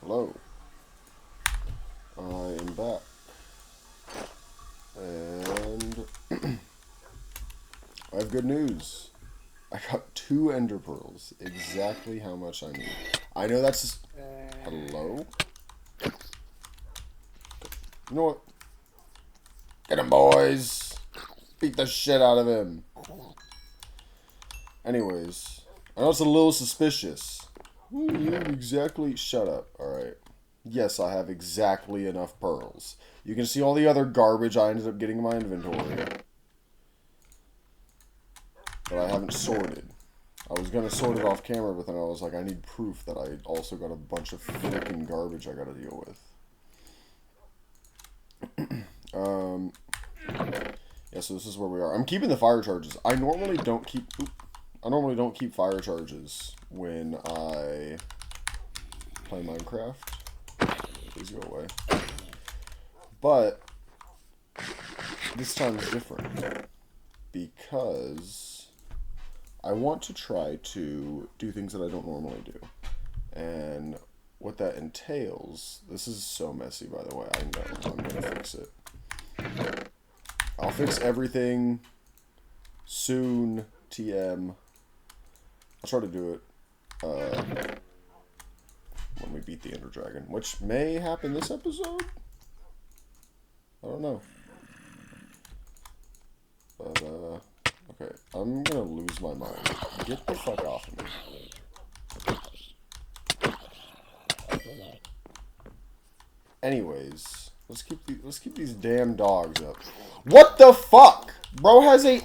Hello. I am back. And I have good news. I got 2 ender pearls. Exactly how much I need. I know that's just... Hello? You know what? Get him, boys! Beat the shit out of him. Anyways, I know it's a little suspicious. You have exactly... Shut up. Alright. Yes, I have exactly enough pearls. You can see all the other garbage I ended up getting in my inventory. That I haven't sorted. I was going to sort it off camera, but then I was like, I need proof that I also got a bunch of freaking garbage I got to deal with. Yeah, so this is where we are. I'm keeping the fire charges. I normally don't keep fire charges when I play Minecraft. Please go away. But this time is different because I want to try to do things that I don't normally do. And what that entails, this is so messy, by the way. I know. I'm going to fix it. I'll fix everything soon, TM. I'll try to do it when we beat the Ender Dragon, which may happen this episode? I don't know. But, okay. I'm gonna lose my mind. Get the fuck off of me. Anyways, let's keep these damn dogs up. What the fuck? Bro has a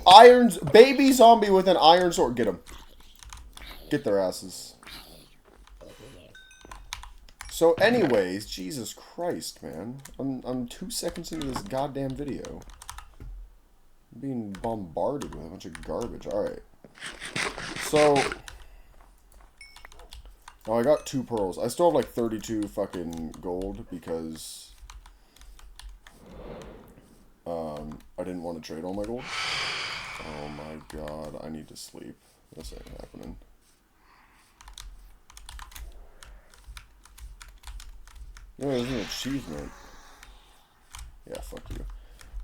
baby zombie with an iron sword. Get him. Get their asses. So anyways, Jesus Christ, man. I'm 2 seconds into this goddamn video. I'm being bombarded with a bunch of garbage. Alright. So oh, I got 2 pearls. I still have like 32 fucking gold because I didn't want to trade all my gold. Oh my god, I need to sleep. This ain't happening. No, there's an achievement. Yeah, fuck you.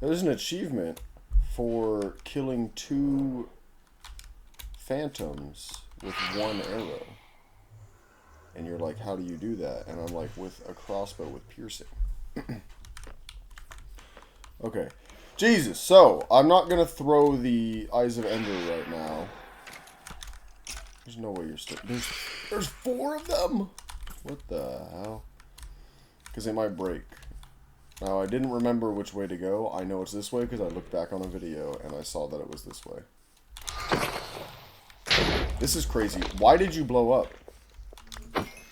There's an achievement for killing 2 phantoms with 1 arrow. And you're like, how do you do that? And I'm like, with a crossbow with piercing. Okay. Jesus, so, I'm not gonna throw the Eyes of Ender right now. There's no way you're still... There's 4 of them? What the hell? Because they might break. Now, I didn't remember which way to go. I know it's this way because I looked back on a video and I saw that it was this way. This is crazy. Why did you blow up?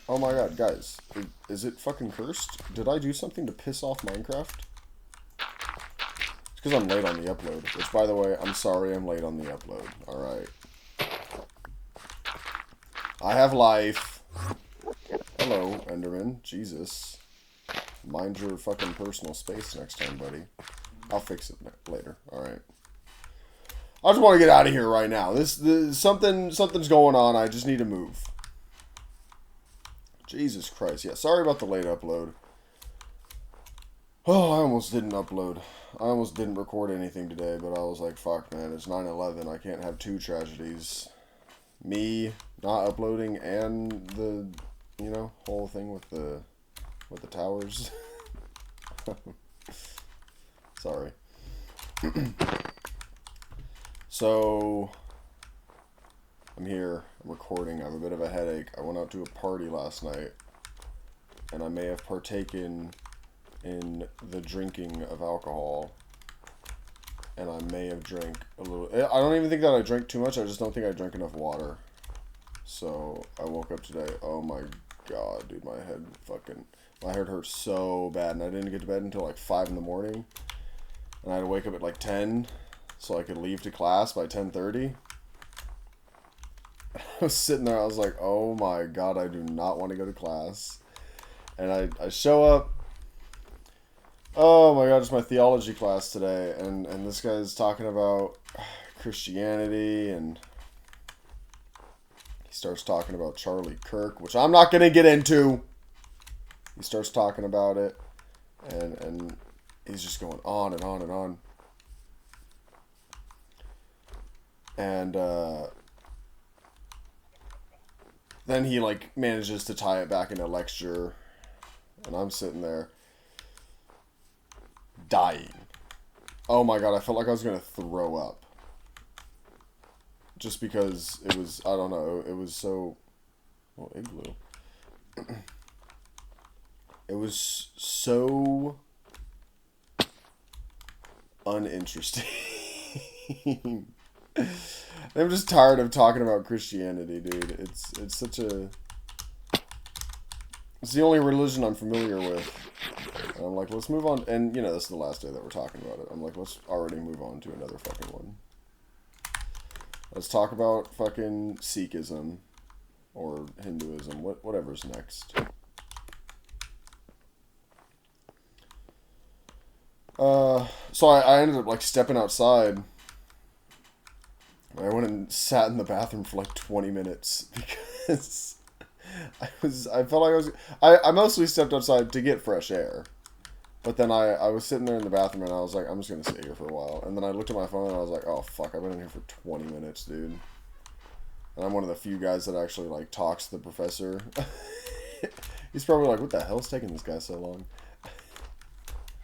Oh my god, guys. Is it fucking cursed? Did I do something to piss off Minecraft? It's because I'm late on the upload. Which, by the way, I'm sorry I'm late on the upload. Alright. I have life. Hello, Enderman. Jesus. Mind your fucking personal space next time, buddy. I'll fix it later. Alright. I just want to get out of here right now. Something's going on. I just need to move. Jesus Christ. Yeah, sorry about the late upload. Oh, I almost didn't upload. I almost didn't record anything today, but I was like, fuck, man, it's 9/11. I can't have 2 tragedies. Me not uploading and the, you know, whole thing with the towers. Sorry. So, I'm here. I'm recording. I have a bit of a headache. I went out to a party last night, and I may have partaken in the drinking of alcohol, and I may have drank a little... I don't even think that I drank too much. I just don't think I drank enough water. So, I woke up today. Oh my god, dude, my head hurts so bad, and I didn't get to bed until like 5 in the morning, and I had to wake up at like 10 so I could leave to class by 10:30. I was sitting there, I was like, oh my god, I do not want to go to class. And I show up. Oh my god, it's my theology class today, and this guy's talking about Christianity, and he starts talking about Charlie Kirk, which I'm not going to get into. he starts talking about it, and he's just going on and on and on. And then he like manages to tie it back into lecture, and I'm sitting there dying. Oh my god, I felt like I was gonna throw up. Just because it was, I don't know, it was so, well, igloo. It was so uninteresting. I'm just tired of talking about Christianity, dude. It's such a, it's the only religion I'm familiar with. And I'm like, let's move on. And, you know, this is the last day that we're talking about it. I'm like, let's already move on to another fucking one. Let's talk about fucking Sikhism. Or Hinduism. Whatever's next. So I ended up, like, stepping outside. I went and sat in the bathroom for, like, 20 minutes. Because I felt like I mostly stepped outside to get fresh air. But then I was sitting there in the bathroom and I was like, I'm just going to sit here for a while. And then I looked at my phone and I was like, oh, fuck, I've been in here for 20 minutes, dude. And I'm one of the few guys that actually, like, talks to the professor. He's probably like, what the hell's taking this guy so long?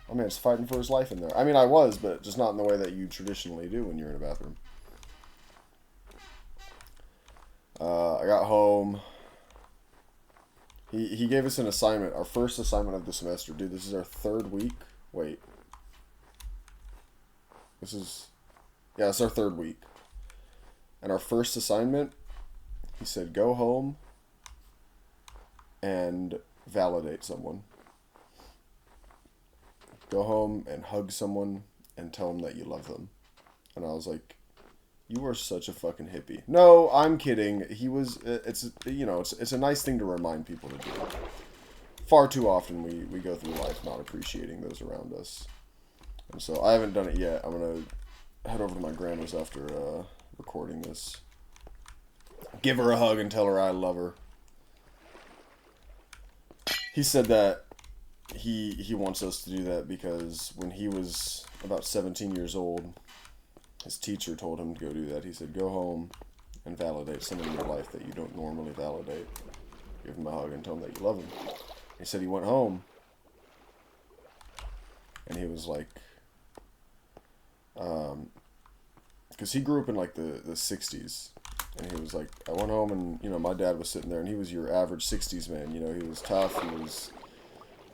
My man's fighting for his life in there. I mean, I was, but just not in the way that you traditionally do when you're in a bathroom. I got home. He gave us an assignment, our first assignment of the semester. Dude, this is our third week. Wait. Yeah, it's our third week. And our first assignment, he said, go home and validate someone. Go home and hug someone and tell them that you love them. And I was like, you are such a fucking hippie. No, I'm kidding. He was, it's, you know, it's a nice thing to remind people to do. Far too often we go through life not appreciating those around us. And so I haven't done it yet. I'm going to head over to my grandma's after recording this. Give her a hug and tell her I love her. He said that he wants us to do that because when he was about 17 years old, his teacher told him to go do that. He said, go home and validate someone in your life that you don't normally validate. Give him a hug and tell him that you love him. He said he went home and he was like, because he grew up in like the 60s. And he was like, I went home and, you know, my dad was sitting there and he was your average 60s man. You know, he was tough. He was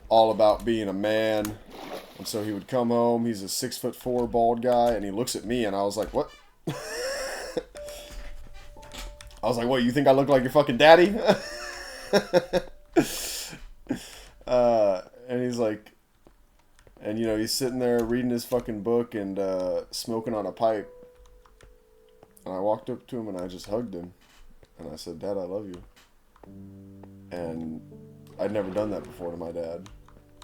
all about being a man. And so he would come home. He's a 6'4" bald guy. And he looks at me and I was like, what? I was like, what, you think I look like your fucking daddy? And he's like, and, you know, he's sitting there reading his fucking book and smoking on a pipe. And I walked up to him and I just hugged him. And I said, Dad, I love you. And I'd never done that before to my dad.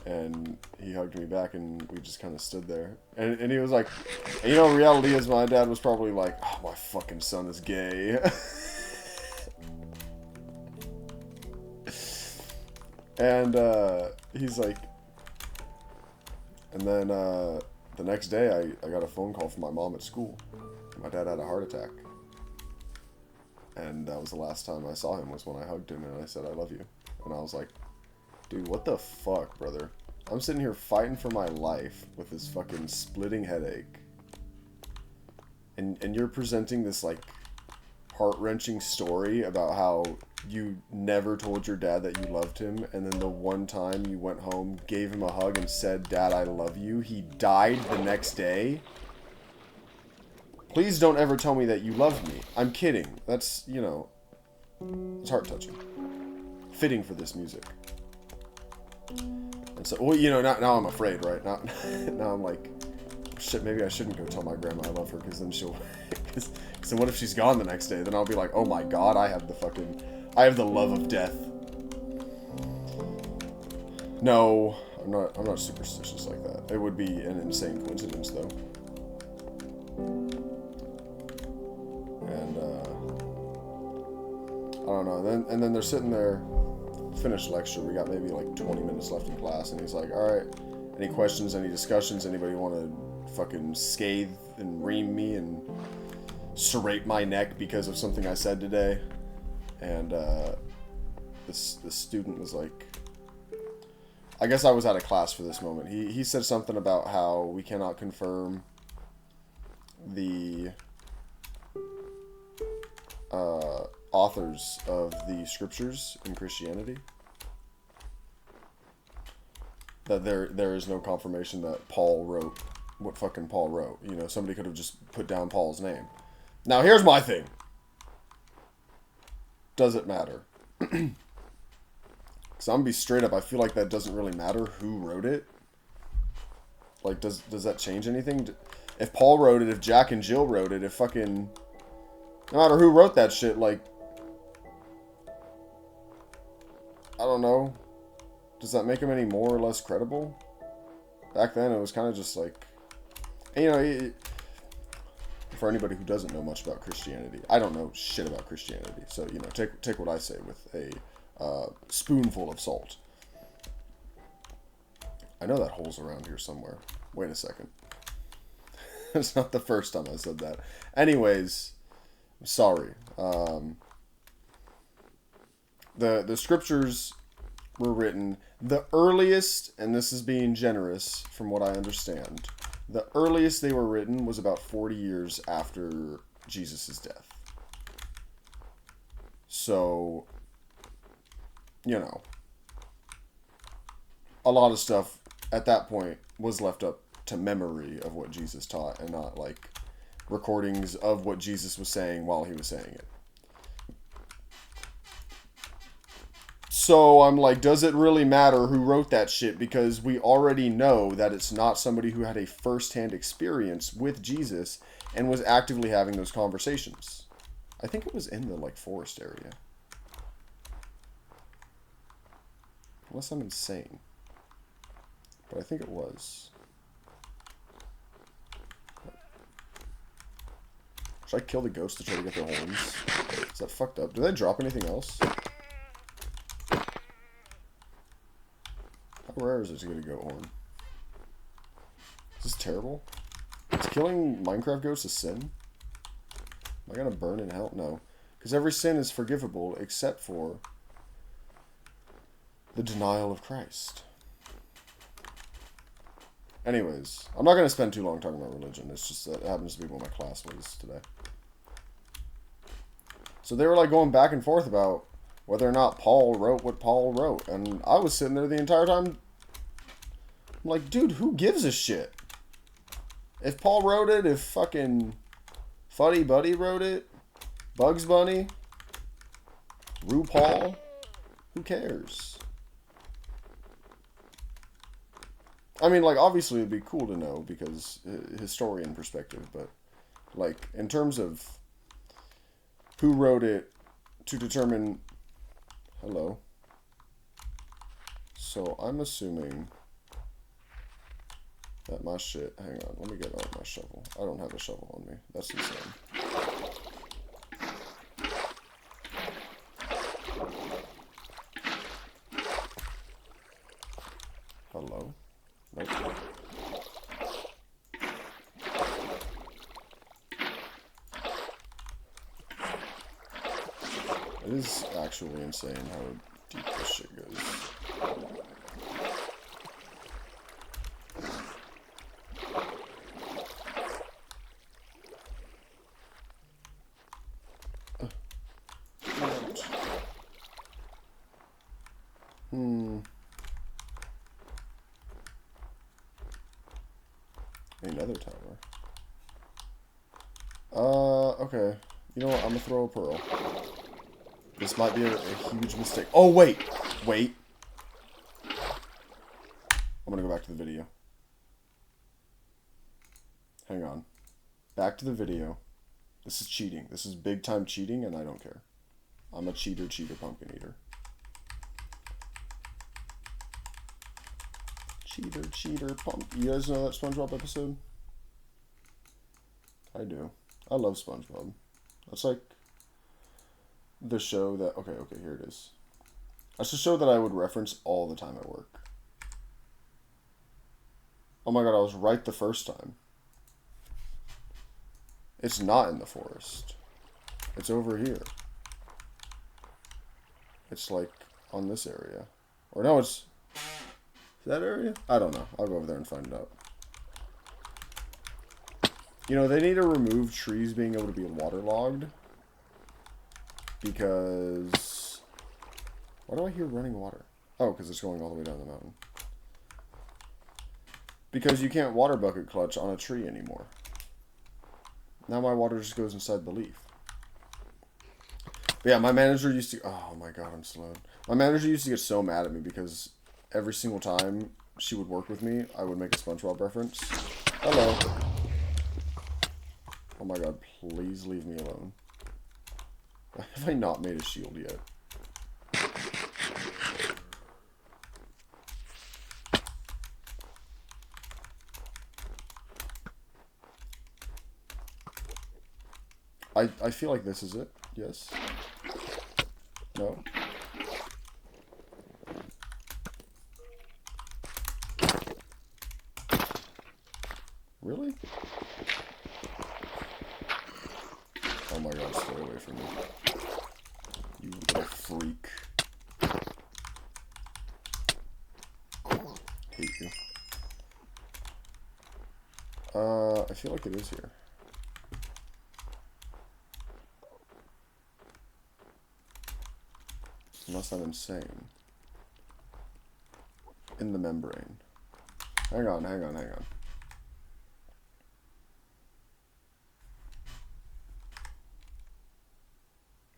And he hugged me back and we just kind of stood there. And he was like, and you know, reality is my dad was probably like, oh, my fucking son is gay. And he's like, and then the next day I got a phone call from my mom at school. My dad had a heart attack. And that was the last time I saw him was when I hugged him and I said, I love you. And I was like, dude, what the fuck, brother? I'm sitting here fighting for my life with this fucking splitting headache. And you're presenting this, like, heart-wrenching story about how you never told your dad that you loved him, and then the one time you went home, gave him a hug, and said, Dad, I love you, he died the next day? Please don't ever tell me that you love me. I'm kidding. That's, you know, it's heart-touching. Fitting for this music. And so, well, you know, now I'm afraid, right? Now I'm like, shit, maybe I shouldn't go tell my grandma I love her, because then she'll, because then what if she's gone the next day? Then I'll be like, oh my god, I have the love of death. No, I'm not superstitious like that. It would be an insane coincidence, though. And, I don't know. And then they're sitting there finished lecture. We got maybe like 20 minutes left in class, and he's like, all right, any questions, any discussions, anybody want to fucking scathe and ream me and serrate my neck because of something I said today? And this student was like, I guess I was out of class for this moment. He said something about how we cannot confirm the authors of the scriptures in Christianity. That there is no confirmation that Paul wrote what fucking Paul wrote. You know, somebody could have just put down Paul's name. Now, here's my thing. Does it matter? Because I'm going to be straight up, I feel like that doesn't really matter who wrote it. Like, does that change anything? If Paul wrote it, if Jack and Jill wrote it, if fucking... No matter who wrote that shit, like... I don't know. Does that make them any more or less credible? Back then, it was kind of just like... And, you know, for anybody who doesn't know much about Christianity, I don't know shit about Christianity. So, you know, take what I say with a spoonful of salt. I know that hole's around here somewhere. Wait a second. It's not the first time I said that. Anyways, I'm sorry. The scriptures were written, the earliest, and this is being generous from what I understand, the earliest they were written was about 40 years after Jesus' death. So, you know, a lot of stuff at that point was left up to memory of what Jesus taught and not like recordings of what Jesus was saying while he was saying it. So I'm like, does it really matter who wrote that shit? Because we already know that it's not somebody who had a first-hand experience with Jesus and was actively having those conversations. I think it was in the like forest area. Unless I'm insane. But I think it was. Should I kill the ghosts to try to get their horns? Is that fucked up? Do they drop anything else? How rare is it to get a goat horn? Is this terrible? Is killing Minecraft ghosts a sin? Am I gonna burn in hell? No. Because every sin is forgivable except for the denial of Christ. Anyways, I'm not going to spend too long talking about religion. It's just that it happens to be what my class was today. So they were like going back and forth about whether or not Paul wrote what Paul wrote. And I was sitting there the entire time. I'm like, dude, who gives a shit? If Paul wrote it, if fucking Fuddy Buddy wrote it, Bugs Bunny, RuPaul, who cares? I mean, like, obviously it'd be cool to know because historian perspective, but, like, in terms of who wrote it to determine... Hello. So, I'm assuming that my shit... Hang on, let me get out my shovel. I don't have a shovel on me. That's insane. Hello? Nope. It is actually insane how deep this shit goes. Another tower. Okay. You know what? I'm gonna throw a pearl. This might be a huge mistake. Oh, wait! Wait. I'm gonna go back to the video. Hang on. Back to the video. This is cheating. This is big time cheating, and I don't care. I'm a cheater, pumpkin eater. Cheater, pump. You guys know that SpongeBob episode? I do. I love SpongeBob. That's like the show that... Okay, here it is. That's a show that I would reference all the time at work. Oh my god, I was right the first time. It's not in the forest. It's over here. It's like on this area. Or no, it's... that area? I don't know. I'll go over there and find out. You know, they need to remove trees being able to be waterlogged. Because... why do I hear running water? Oh, because it's going all the way down the mountain. Because you can't water bucket clutch on a tree anymore. Now my water just goes inside the leaf. But yeah, my manager used to... oh my god, I'm slowed. My manager used to get so mad at me because every single time she would work with me, I would make a SpongeBob reference. Hello. Oh my god, please leave me alone. Why have I not made a shield yet? I feel like this is it. Yes. No. Really? Oh my god, stay away from me. You little freak. Hate you. I feel like it is here. Unless I'm insane. In the membrane. Hang on, hang on, hang on.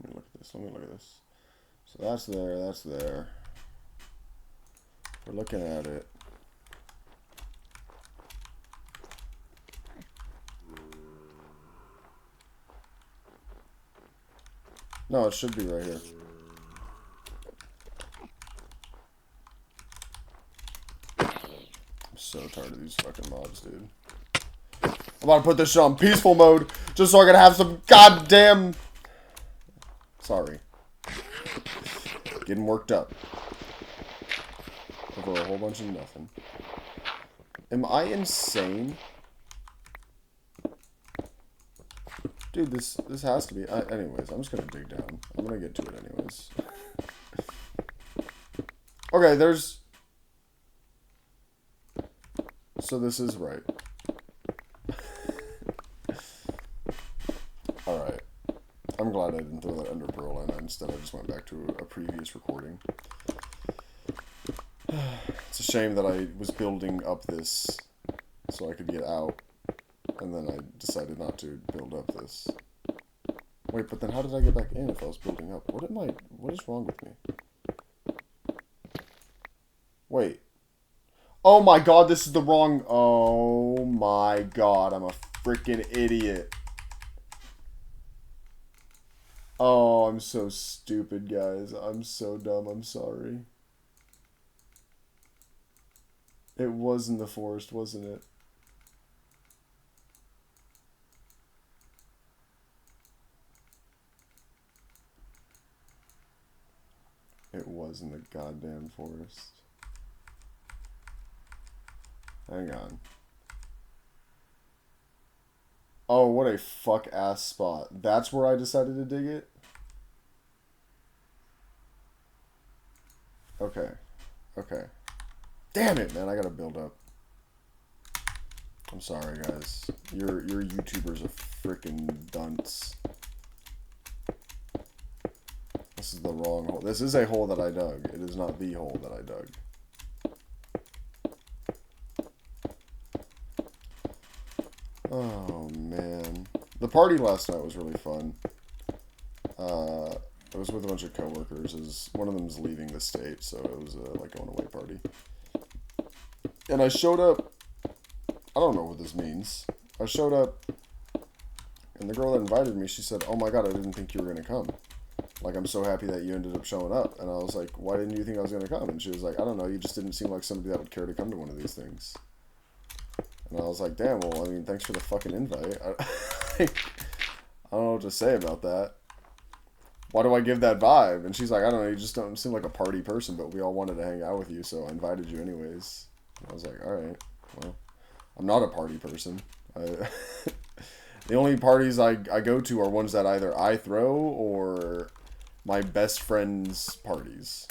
Let me look at this, let me look at this. So that's there, that's there. We're looking at it. No, it should be right here. I'm so tired of these fucking mobs, dude. I'm about to put this shit on peaceful mode just so I can have some goddamn... sorry. Getting worked up. Over a whole bunch of nothing. Am I insane? Dude, this has to be... anyways, I'm just gonna dig down. I'm gonna get to it anyways. Okay, there's... so this is right. Alright. I'm glad I didn't throw that ender pearl in. Instead, I just went back to a previous recording. It's a shame that I was building up this so I could get out. And then I decided not to build up this. Wait, but then how did I get back in if I was building up? What is wrong with me? Wait. Oh my god, this is the wrong... oh my god, I'm a freaking idiot. Oh, I'm so stupid, guys. I'm so dumb, I'm sorry. It was in the forest, wasn't it? It was in the goddamn forest. Hang on. Oh, what a fuck-ass spot. That's where I decided to dig it? Okay. Okay. Damn it, man. I gotta build up. I'm sorry, guys. Your YouTubers are freaking dunce. This is the wrong hole. This is a hole that I dug. It is not the hole that I dug. Oh, man. The party last night was really fun. I was with a bunch of coworkers. One of them's leaving the state, so it was a like going away party. And I showed up. I don't know what this means. I showed up, and the girl that invited me, she said, "Oh my god, I didn't think you were gonna come. Like, I'm so happy that you ended up showing up." And I was like, "Why didn't you think I was gonna come?" And she was like, "I don't know. You just didn't seem like somebody that would care to come to one of these things." And I was like, "Damn. Well, I mean, thanks for the fucking invite." I don't know what to say about that. why do I give that vibe? And she's like, I don't know, you just don't seem like a party person, but we all wanted to hang out with you, so I invited you anyways. And I was like, alright, well, I'm not a party person. The only parties I go to are ones that either I throw or my best friend's parties.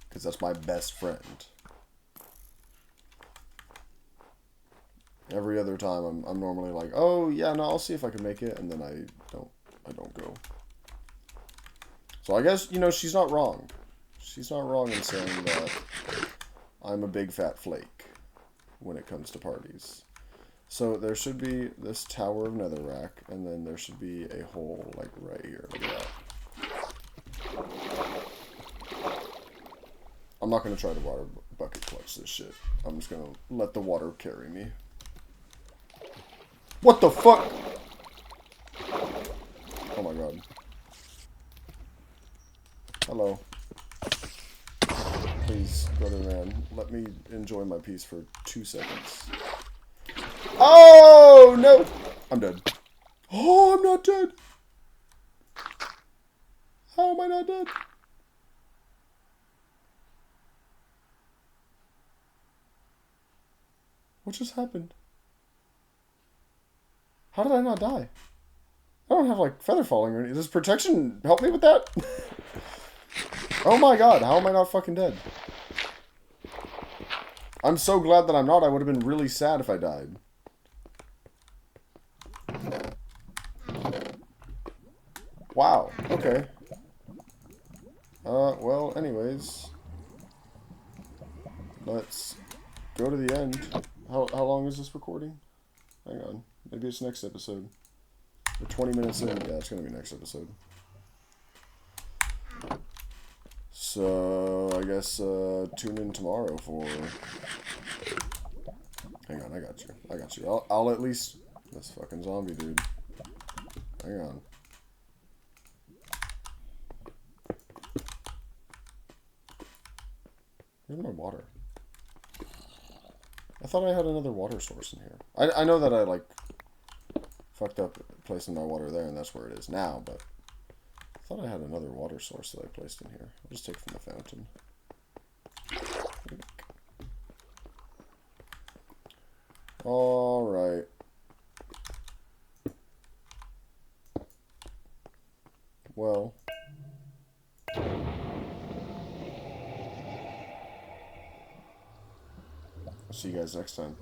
Because that's my best friend. Every other time I'm normally like, oh yeah, no, I'll see if I can make it, and then I don't go. So I guess, you know, she's not wrong. She's not wrong in saying that I'm a big fat flake when it comes to parties. So there should be this tower of netherrack, and then there should be a hole like right here. Look at that. I'm not gonna try to water bucket clutch this shit. I'm just gonna let the water carry me. What the fuck? Oh my god. Hello. Please, brother man, let me enjoy my peace for 2 seconds. Oh, no! I'm dead. Oh, I'm not dead. How am I not dead? What just happened? How did I not die? I don't have, like, feather falling or anything. Does protection help me with that? Oh my god, how am I not fucking dead? I'm so glad that I'm not. I would have been really sad if I died. Wow, okay. Well, anyways. Let's go to the end. How long is this recording? Hang on. Maybe it's next episode. We're 20 minutes in. Yeah, it's going to be next episode. So, I guess, tune in tomorrow for... Hang on, I got you. I got you. I'll at least... This fucking zombie dude. Hang on. Where's my water? I thought I had another water source in here. I know that I, like, fucked up placing my water there, and that's where it is now, but I thought I had another water source that I placed in here. I'll just take from the fountain. Alright. Well. See you guys next time.